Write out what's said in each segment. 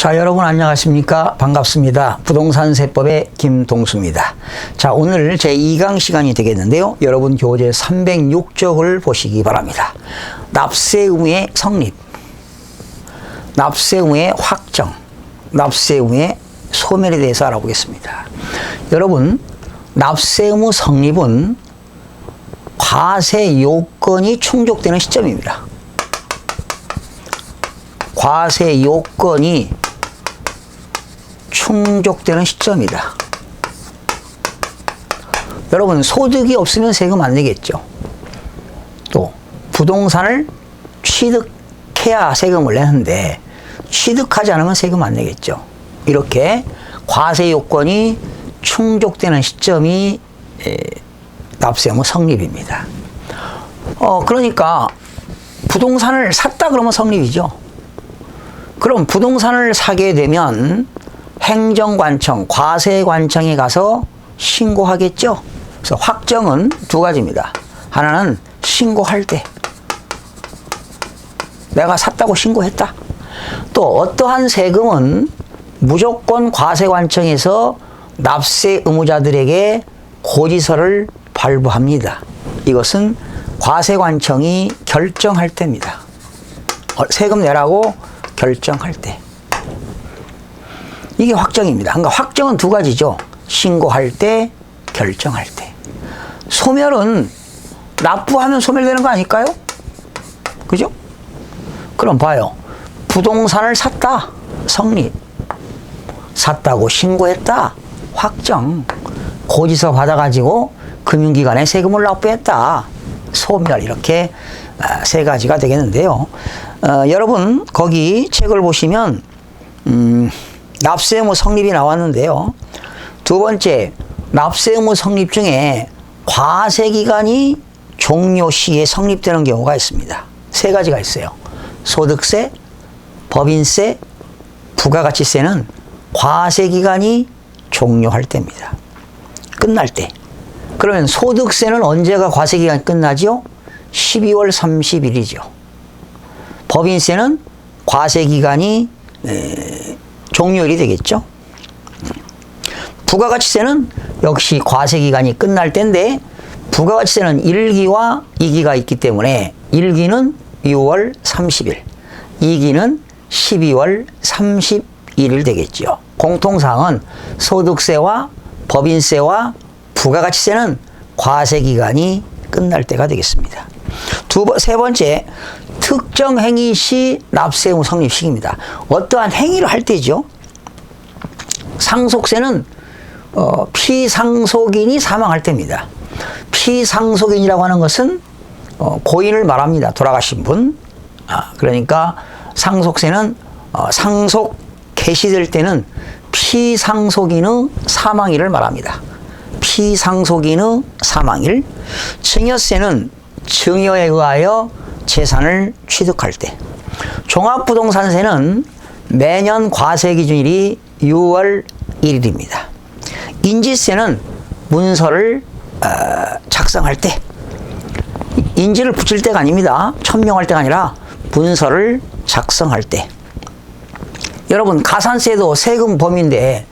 자, 여러분 안녕하십니까? 반갑습니다. 부동산 세법의 김동수입니다. 자, 오늘 제 2강 시간이 되겠는데요. 여러분 교재 306쪽을 보시기 바랍니다. 납세 의무의 성립, 납세 의무의 확정, 납세 의무의 소멸에 대해서 알아보겠습니다. 여러분, 납세 의무 성립은 과세 요건이 충족되는 시점입니다. 과세 요건이 충족되는 시점이다. 여러분, 소득이 없으면 세금 안 내겠죠. 또 부동산을 취득해야 세금을 내는데 취득하지 않으면 세금 안 내겠죠. 이렇게 과세 요건이 충족되는 시점이 납세 의무 성립입니다. 그러니까 부동산을 샀다 그러면 성립이죠. 그럼 부동산을 사게 되면 행정관청, 과세관청에 가서 신고하겠죠. 그래서 확정은 두 가지입니다. 하나는 신고할 때 내가 샀다고 신고했다. 또 어떠한 세금은 무조건 과세관청에서 납세 의무자들에게 고지서를 발부합니다. 이것은 과세관청이 결정할 때입니다. 세금 내라고 결정할 때. 이게 확정입니다. 그러니까 확정은 두 가지죠. 신고할 때, 결정할 때. 소멸은 납부하면 소멸되는 거 아닐까요? 그죠? 그럼 봐요. 부동산을 샀다. 성립. 샀다고 신고했다. 확정. 고지서 받아가지고 금융기관에 세금을 납부했다. 소멸. 이렇게 세 가지가 되겠는데요. 여러분 거기 책을 보시면 납세 의무 성립이 나왔는데요. 두 번째, 납세 의무 성립 중에 과세기간이 종료 시에 성립되는 경우가 있습니다. 세 가지가 있어요. 소득세, 법인세, 부가가치세는 과세기간이 종료할 때입니다. 끝날 때. 그러면 소득세는 언제가 과세기간이 끝나죠? 12월 30일이죠. 법인세는 과세기간이 종료일이 되겠죠. 부가가치세는 역시 과세기간이 끝날 때인데 부가가치세는 1기와 2기가 있기 때문에 1기는 6월 30일, 2기는 12월 31일 되겠죠. 공통사항은 소득세와 법인세와 부가가치세는 과세기간이 끝날 때가 되겠습니다. 세 번째, 특정 행위 시 납세 의무 성립 시기입니다. 어떠한 행위를 할 때죠. 상속세는 피상속인이 사망할 때입니다. 피상속인이라고 하는 것은 고인을 말합니다. 돌아가신 분. 그러니까 상속세는 상속 개시될 때는 피상속인의 사망일을 말합니다. 피상속인의 사망일. 증여세는 증여에 의하여 재산을 취득할 때. 종합부동산세는 매년 과세기준일이 6월 1일입니다. 인지세는 문서를 작성할 때. 인지를 붙일 때가 아닙니다. 천명할 때가 아니라 문서를 작성할 때. 여러분, 가산세도 세금 범위인데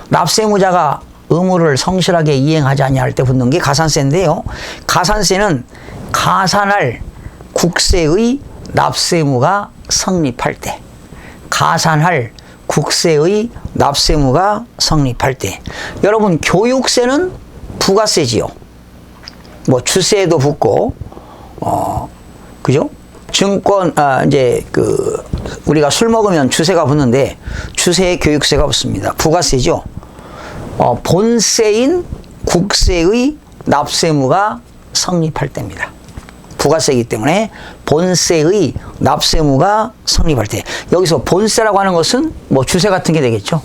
납세 의무자가 의무를 성실하게 이행하지 아니할 때 붙는 게 가산세인데요. 가산세는 가산할 국세의 납세 의무가 성립할 때. 가산할 국세의 납세 의무가 성립할 때. 여러분, 교육세는 부가세지요. 뭐 주세도 붙고, 그죠? 증권, 우리가 술 먹으면 주세가 붙는데 주세에 교육세가 붙습니다. 부가세죠. 본세인 국세의 납세 의무가 성립할 때입니다. 부가세이기 때문에 본세의 납세 의무가 성립할 때. 여기서 본세라고 하는 것은 뭐 주세 같은 게 되겠죠.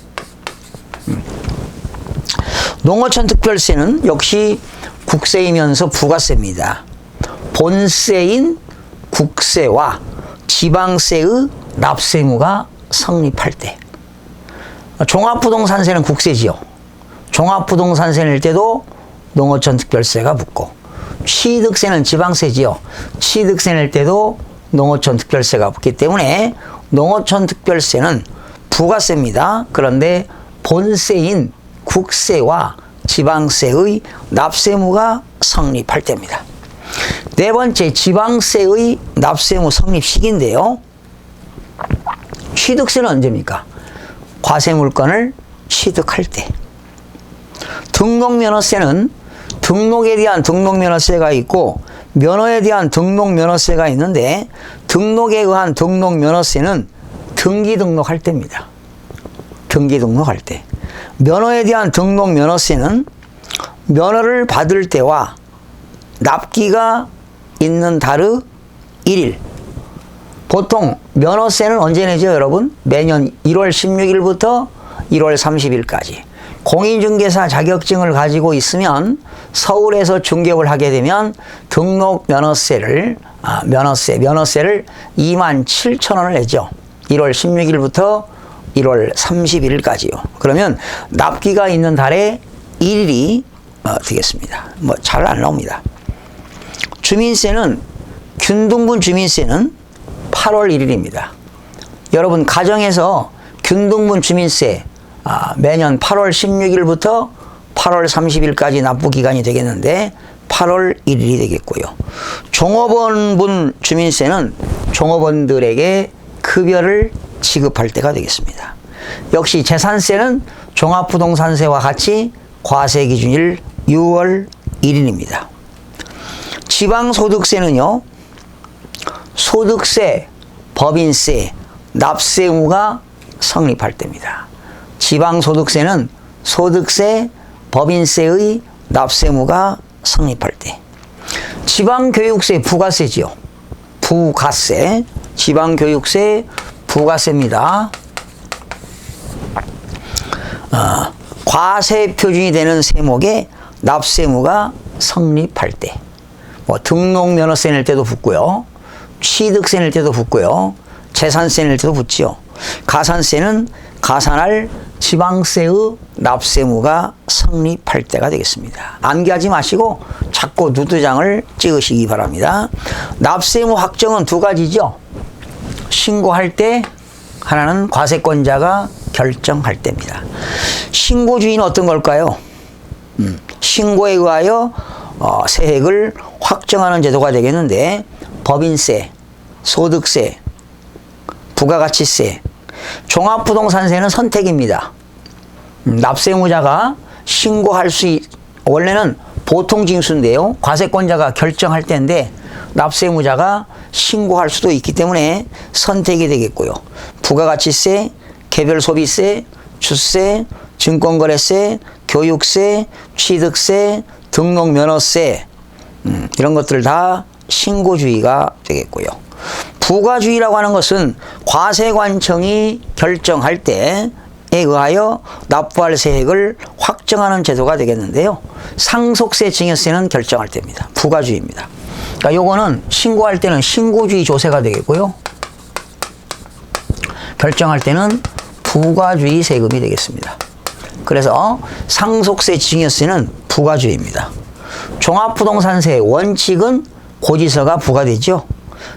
농어촌 특별세는 역시 국세이면서 부가세입니다. 본세인 국세와 지방세의 납세 의무가 성립할 때. 종합부동산세는 국세지요. 종합부동산세 낼 때도 농어촌 특별세가 붙고, 취득세는 지방세지요. 취득세 낼 때도 농어촌 특별세가 붙기 때문에 농어촌 특별세는 부가세입니다. 그런데 본세인 국세와 지방세의 납세무가 성립할 때입니다. 네 번째, 지방세의 납세무 성립 시기인데요. 취득세는 언제입니까? 과세물건을 취득할 때. 등록면허세는 등록에 대한 등록면허세가 있고 면허에 대한 등록면허세가 있는데 등록에 의한 등록면허세는 등기 등록할 때입니다. 등기 등록할 때. 면허에 대한 등록면허세는 면허를 받을 때와 납기가 있는 달의 1일. 보통 면허세는 언제 내죠, 여러분? 매년 1월 16일부터 1월 30일까지. 공인중개사 자격증을 가지고 있으면 서울에서 중개업을 하게 되면 등록 면허세를 27,000원을 내죠. 1월 16일부터 1월 30일까지요. 그러면 납기가 있는 달에 1일이 되겠습니다. 뭐 잘 안 나옵니다. 주민세는 균등분 주민세는 8월 1일입니다. 여러분 가정에서 균등분 주민세 매년 8월 16일부터 8월 30일까지 납부 기간이 되겠는데 8월 1일이 되겠고요. 종업원분 주민세는 종업원들에게 급여를 지급할 때가 되겠습니다. 역시 재산세는 종합부동산세와 같이 과세 기준일 6월 1일입니다. 지방소득세는요, 소득세, 법인세, 납세 의무가 성립할 때입니다. 지방소득세는 소득세, 법인세의 납세 의무가 성립할 때. 지방교육세, 부가세지요. 부가세, 지방교육세, 부가세입니다. 과세 표준이 되는 세목에 납세 의무가 성립할 때. 뭐 등록면허세 낼 때도 붙고요. 취득세 낼 때도 붙고요. 재산세 낼 때도 붙지요. 가산세는 가산할 지방세의 납세 의무가 성립할 때가 되겠습니다. 암기하지 마시고 자꾸 누드장을 찍으시기 바랍니다. 납세 의무 확정은 두 가지죠. 신고할 때, 하나는 과세권자가 결정할 때입니다. 신고주의는 어떤 걸까요? 신고에 의하여 세액을 확정하는 제도가 되겠는데 법인세, 소득세, 부가가치세, 종합부동산세는 선택입니다. 납세 의무자가 신고할 원래는 보통징수인데요. 과세권자가 결정할 때인데 납세 의무자가 신고할 수도 있기 때문에 선택이 되겠고요. 부가가치세, 개별소비세, 주세, 증권거래세, 교육세, 취득세, 등록면허세 이런 것들 다 신고주의가 되겠고요. 부가주의라고 하는 것은 과세관청이 결정할 때에 의하여 납부할 세액을 확정하는 제도가 되겠는데요. 상속세, 증여세는 결정할 때입니다. 부가주의입니다. 그러니까 요거는 신고할 때는 신고주의 조세가 되겠고요. 결정할 때는 부가주의 세금이 되겠습니다. 그래서 상속세, 증여세는 부가주의입니다. 종합부동산세 원칙은 고지서가 부과되죠.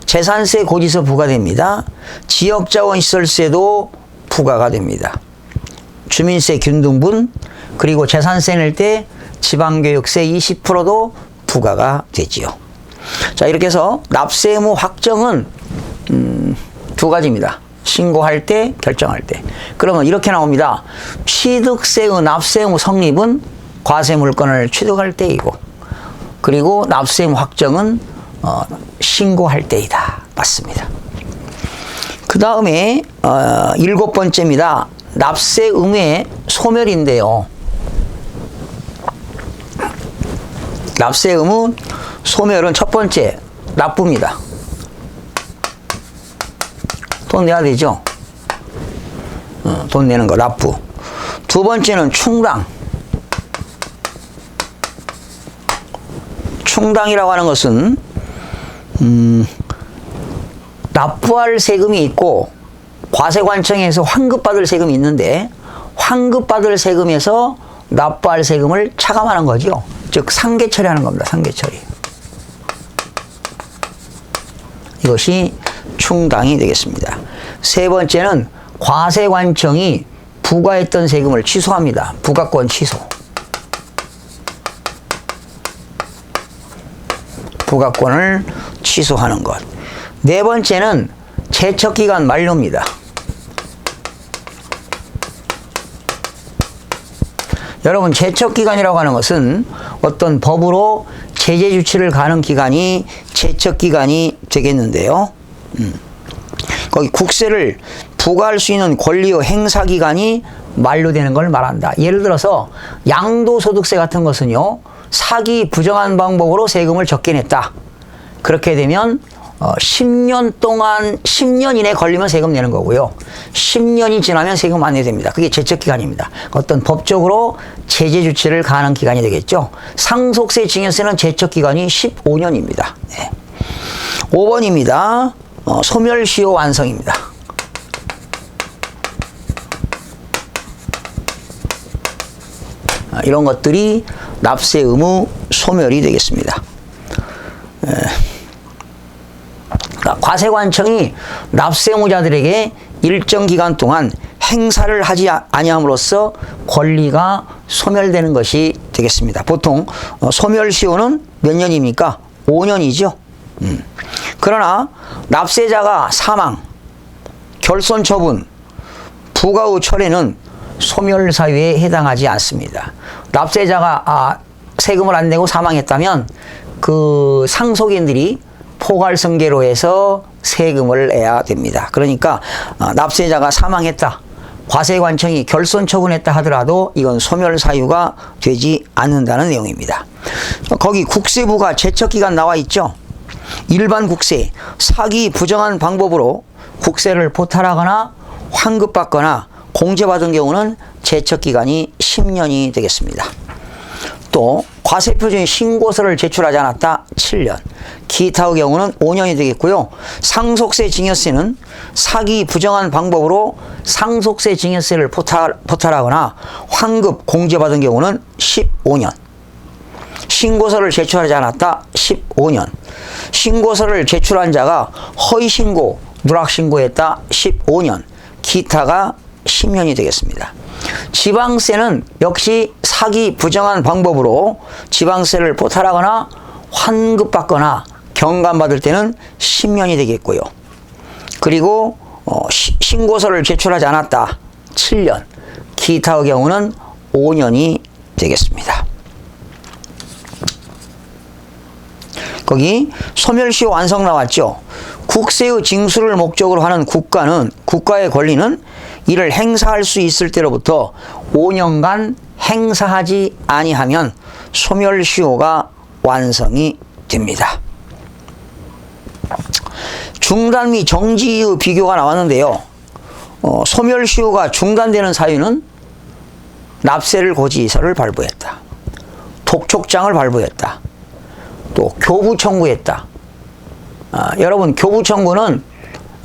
재산세, 고지서 부과됩니다. 지역자원시설세도 부과가 됩니다. 주민세 균등분, 그리고 재산세 낼 때 지방교육세 20%도 부과가 되지요. 자, 이렇게 해서 납세 의무 확정은 두 가지입니다. 신고할 때, 결정할 때. 그러면 이렇게 나옵니다. 취득세의 납세 의무 성립은 과세물건을 취득할 때이고, 그리고 납세 의무 확정은 신고할 때이다. 맞습니다. 그 다음에 7번째입니다. 납세 의무의 소멸인데요. 납세 의무 소멸은 첫 번째 납부입니다. 돈 내야 되죠. 돈 내는 거 납부. 두 번째는 충당. 충당이라고 하는 것은 납부할 세금이 있고 과세관청에서 환급받을 세금이 있는데 환급받을 세금에서 납부할 세금을 차감하는 거죠. 즉 상계 처리하는 겁니다. 상계 처리. 이것이 충당이 되겠습니다. 세 번째는 과세관청이 부과했던 세금을 취소합니다. 부과권 취소. 부과권을 취소하는 것. 네 번째는 제척기간 만료입니다. 여러분, 제척기간이라고 하는 것은 어떤 법으로 제재 조치를 가는 기간이 제척기간이 되겠는데요. 거기 국세를 부과할 수 있는 권리의 행사 기간이 만료되는 걸 말한다. 예를 들어서 양도소득세 같은 것은요, 사기 부정한 방법으로 세금을 적게 냈다. 그렇게 되면 10년 동안 10년 이내 걸리면 세금 내는 거고요. 10년이 지나면 세금 안 내야 됩니다. 그게 제척기간입니다. 어떤 법적으로 제재 조치를 가하는 기간이 되겠죠. 상속세 증여세는 제척기간이 15년입니다. 네. 5번입니다. 소멸시효 완성입니다. 이런 것들이 납세 의무 소멸이 되겠습니다. 과세관청이 납세무자들에게 일정 기간 동안 행사를 하지 아니함으로써 권리가 소멸되는 것이 되겠습니다. 보통 소멸시효는 몇 년입니까? 5년이죠. 그러나 납세자가 사망, 결손처분, 부과 후 철회는 소멸사유에 해당하지 않습니다. 납세자가 세금을 안 내고 사망했다면 그 상속인들이 포괄성계로 해서 세금을 내야 됩니다. 그러니까 납세자가 사망했다, 과세관청이 결손처분했다 하더라도 이건 소멸사유가 되지 않는다는 내용입니다. 거기 국세부가 제척기간 나와 있죠. 일반 국세, 사기 부정한 방법으로 국세를 포탈하거나 환급받거나 공제받은 경우는 제척기간이 10년이 되겠습니다. 또 과세표준의 신고서를 제출하지 않았다, 7년. 기타의 경우는 5년이 되겠고요. 상속세 증여세는 사기 부정한 방법으로 상속세 증여세를 포탈하거나 환급 공제받은 경우는 15년. 신고서를 제출하지 않았다, 15년. 신고서를 제출한 자가 허위신고, 누락신고했다, 15년. 기타가 10년이 되겠습니다. 지방세는 역시 사기 부정한 방법으로 지방세를 포탈하거나 환급받거나 경감받을 때는 10년이 되겠고요. 그리고 신고서를 제출하지 않았다, 7년. 기타의 경우는 5년이 되겠습니다. 거기 소멸시효 완성 나왔죠. 국세의 징수를 목적으로 하는 국가의 권리는 이를 행사할 수 있을 때로부터 5년간 행사하지 아니하면 소멸시효가 완성이 됩니다. 중단 및 정지의 비교가 나왔는데요. 소멸시효가 중단되는 사유는 납세를 고지서를 발부했다, 독촉장을 발부했다, 또 교부 청구했다. 여러분, 교부 청구는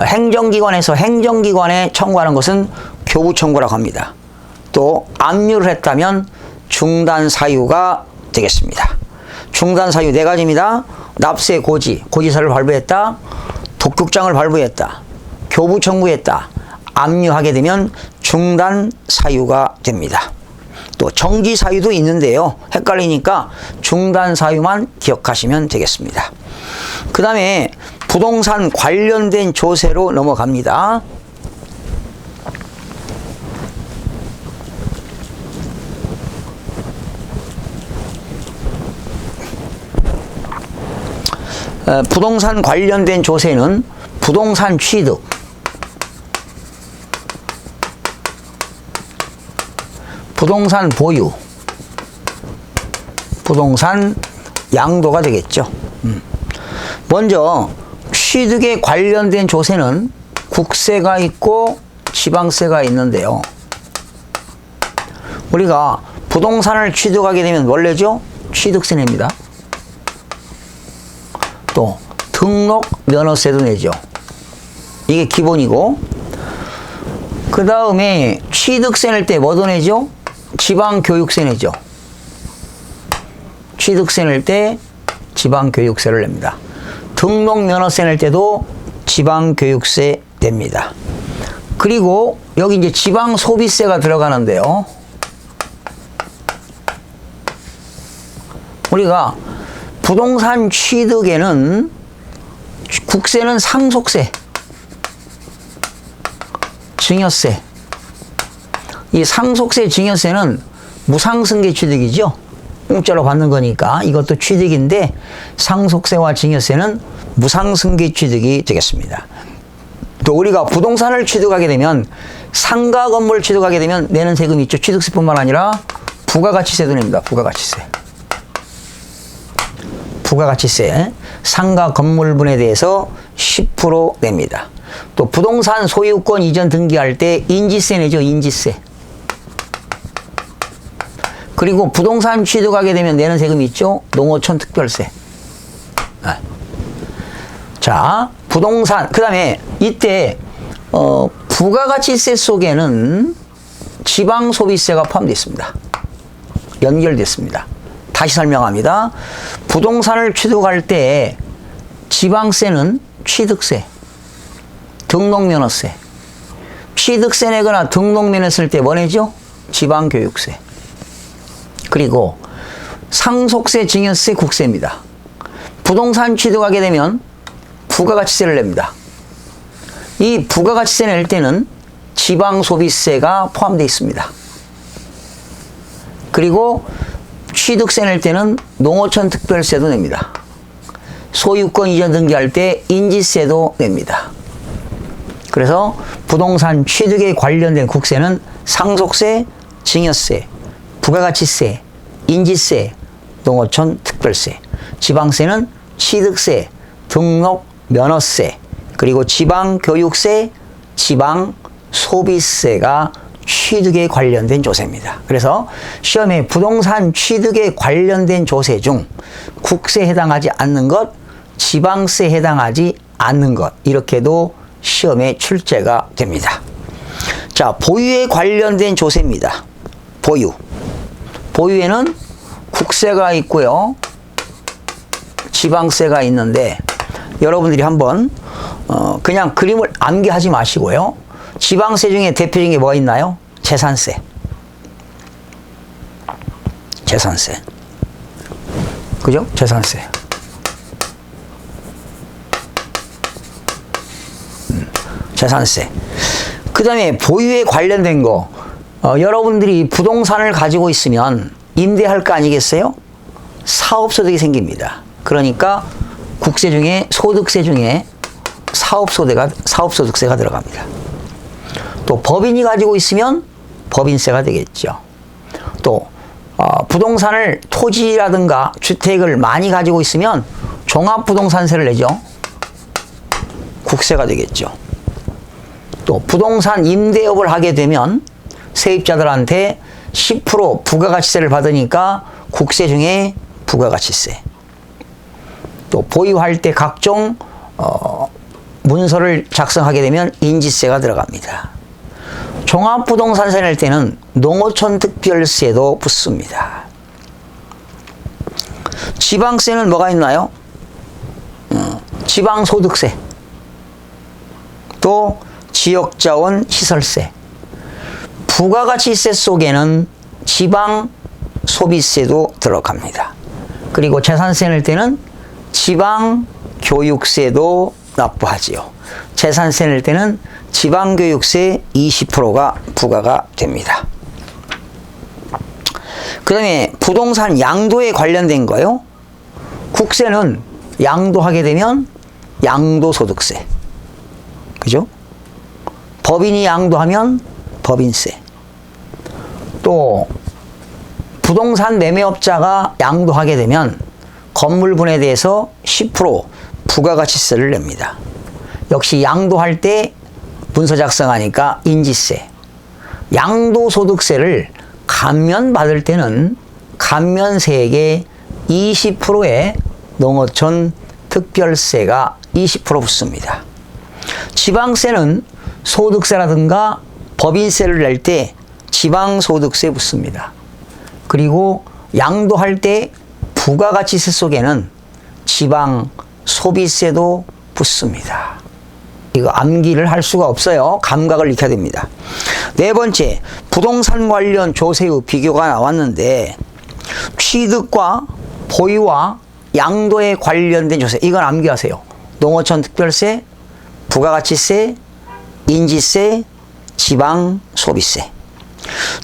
행정기관에서 행정기관에 청구하는 것은 교부 청구라고 합니다. 또 압류를 했다면 중단 사유가 되겠습니다. 중단 사유 네 가지입니다. 납세 고지서를 발부했다, 독촉장을 발부했다, 교부 청구했다, 압류하게 되면 중단 사유가 됩니다. 또 정지 사유도 있는데요. 헷갈리니까 중단 사유만 기억하시면 되겠습니다. 그 다음에 부동산 관련된 조세로 넘어갑니다. 부동산 관련된 조세는 부동산 취득, 부동산 보유, 부동산 양도가 되겠죠. 먼저 취득에 관련된 조세는 국세가 있고 지방세가 있는데요. 우리가 부동산을 취득하게 되면 원래죠, 취득세 냅니다. 또 등록 면허세도 내죠. 이게 기본이고, 그 다음에 취득세 낼 때 뭐도 내죠? 지방교육세 내죠. 취득세 낼 때 지방교육세를 냅니다. 등록 면허세 낼 때도 지방교육세 냅니다. 그 그리고 여기 이제 지방 소비세가 들어가는데요. 우리가 부동산 취득에는 국세는 상속세, 증여세. 이 상속세, 증여세는 무상승계 취득이죠. 공짜로 받는 거니까 이것도 취득인데 상속세와 증여세는 무상승계 취득이 되겠습니다. 또 우리가 부동산을 취득하게 되면 상가 건물 취득하게 되면 내는 세금이 있죠. 취득세뿐만 아니라 부가가치세도 냅니다. 부가가치세. 부가가치세. 상가 건물분에 대해서 10% 냅니다. 또 부동산 소유권 이전 등기할 때 인지세 내죠. 인지세. 그리고 부동산 취득하게 되면 내는 세금이 있죠. 농어촌 특별세. 자, 부동산. 그 다음에 이때 부가가치세 속에는 지방소비세가 포함되어 있습니다. 연결됐습니다. 다시 설명합니다. 부동산을 취득할 때 지방세는 취득세, 등록면허세. 취득세 내거나 등록면허 쓸 때 뭐 내죠? 지방교육세. 그리고 상속세, 증여세, 국세입니다. 부동산 취득하게 되면 부가가치세를 냅니다. 이 부가가치세 낼 때는 지방소비세가 포함되어 있습니다. 그리고 취득세 낼 때는 농어촌 특별세도 냅니다. 소유권 이전 등기할 때 인지세도 냅니다. 그래서 부동산 취득에 관련된 국세는 상속세, 증여세, 부가가치세, 인지세, 농어촌 특별세. 지방세는 취득세, 등록 면허세, 그리고 지방교육세, 지방소비세가 취득에 관련된 조세입니다. 그래서 시험에 부동산 취득에 관련된 조세 중 국세에 해당하지 않는 것, 지방세에 해당하지 않는 것, 이렇게도 시험에 출제가 됩니다. 자, 보유에 관련된 조세입니다. 보유. 보유에는 국세가 있고요. 지방세가 있는데 여러분들이 한번 그냥 그림을 암기하지 마시고요. 지방세 중에 대표적인 게 뭐가 있나요? 재산세. 재산세. 그죠? 재산세. 재산세. 그 다음에 보유에 관련된 거. 여러분들이 부동산을 가지고 있으면 임대할 거 아니겠어요? 사업소득이 생깁니다. 그러니까 국세 중에 소득세 중에 사업소득세가 들어갑니다. 또 법인이 가지고 있으면 법인세가 되겠죠. 또 부동산을 토지라든가 주택을 많이 가지고 있으면 종합부동산세를 내죠. 국세가 되겠죠. 또 부동산 임대업을 하게 되면 세입자들한테 10% 부가가치세를 받으니까 국세 중에 부가가치세. 또 보유할 때 각종 문서를 작성하게 되면 인지세가 들어갑니다. 종합부동산세 낼 때는 농어촌 특별세도 붙습니다. 지방세는 뭐가 있나요? 지방소득세, 또 지역자원 시설세. 부가가치세 속에는 지방소비세도 들어갑니다. 그리고 재산세 낼 때는 지방교육세도 납부하지요. 재산세 낼 때는 지방교육세 20%가 부과가 됩니다. 그 다음에 부동산 양도에 관련된 거요. 국세는 양도하게 되면 양도소득세. 그죠? 법인이 양도하면 법인세. 또 부동산 매매업자가 양도하게 되면 건물분에 대해서 10% 부가가치세를 냅니다. 역시 양도할 때 문서 작성하니까 인지세. 양도소득세를 감면받을 때는 감면세액의 20%의 농어촌 특별세가 20% 붙습니다. 지방세는 소득세라든가 법인세를 낼 때 지방소득세 붙습니다. 그리고 양도할 때 부가가치세 속에는 지방소비세도 붙습니다. 이거 암기를 할 수가 없어요. 감각을 익혀야 됩니다. 네 번째, 부동산 관련 조세의 비교가 나왔는데 취득과 보유와 양도에 관련된 조세, 이건 암기하세요. 농어촌 특별세, 부가가치세, 인지세, 지방 소비세.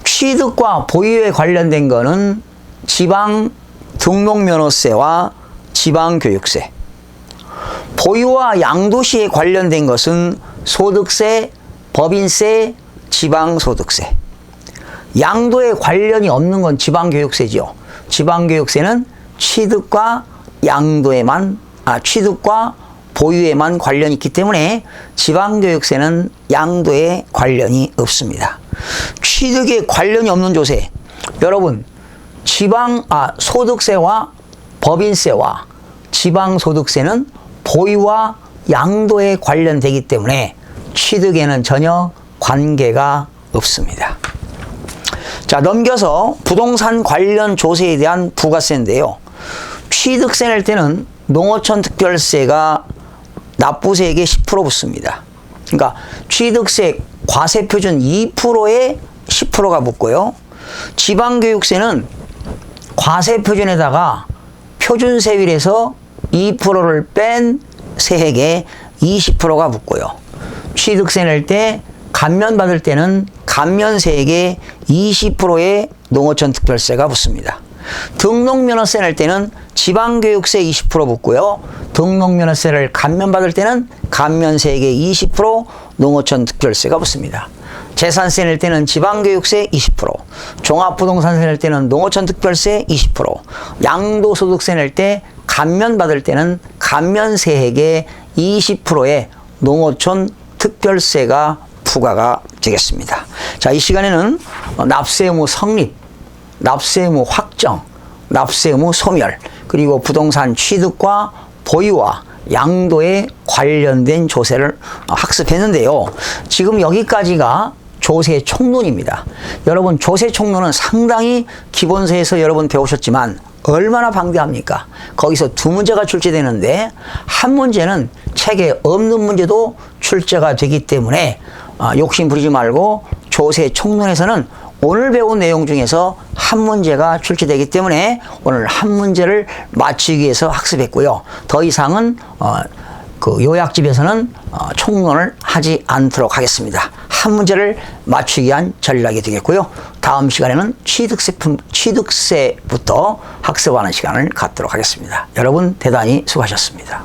취득과 보유에 관련된 거는 지방 등록면허세와 지방 교육세. 보유와 양도시에 관련된 것은 소득세, 법인세, 지방소득세. 양도에 관련이 없는 건 지방교육세죠. 지방교육세는 취득과 취득과 보유에만 관련이 있기 때문에 지방교육세는 양도에 관련이 없습니다. 취득에 관련이 없는 조세. 여러분, 소득세와 법인세와 지방소득세는 보유와 양도에 관련되기 때문에 취득에는 전혀 관계가 없습니다. 자, 넘겨서 부동산 관련 조세에 대한 부가세인데요. 취득세 낼 때는 농어촌 특별세가 납부세액의 10% 붙습니다. 그러니까 취득세 과세표준 2%에 10%가 붙고요. 지방교육세는 과세표준에다가 표준세율에서 2%를 뺀 세액에 20%가 붙고요. 취득세 낼 때 감면받을 때는 감면세액의 20%의 농어촌 특별세가 붙습니다. 등록면허세 낼 때는 지방교육세 20% 붙고요. 등록면허세를 감면받을 때는 감면세액의 20% 농어촌 특별세가 붙습니다. 재산세 낼 때는 지방교육세 20%, 종합부동산세 낼 때는 농어촌 특별세 20%, 양도소득세 낼 때 감면받을 때는 감면세액의 20%의 농어촌 특별세가 부과가 되겠습니다. 자, 이 시간에는 납세 의무 성립, 납세 의무 확정, 납세 의무 소멸, 그리고 부동산 취득과 보유와 양도에 관련된 조세를 학습했는데요. 지금 여기까지가 조세 총론입니다. 여러분, 조세 총론은 상당히 기본서에서 여러분 배우셨지만 얼마나 방대합니까? 거기서 두 문제가 출제되는데 한 문제는 책에 없는 문제도 출제가 되기 때문에 욕심 부리지 말고 조세 총론에서는 오늘 배운 내용 중에서 한 문제가 출제되기 때문에 오늘 한 문제를 맞추기 위해서 학습했고요. 더 이상은 그 요약집에서는 총론을 하지 않도록 하겠습니다. 한 문제를 맞추기 위한 전략이 되겠고요. 다음 시간에는 취득세부터 학습하는 시간을 갖도록 하겠습니다. 여러분 대단히 수고하셨습니다.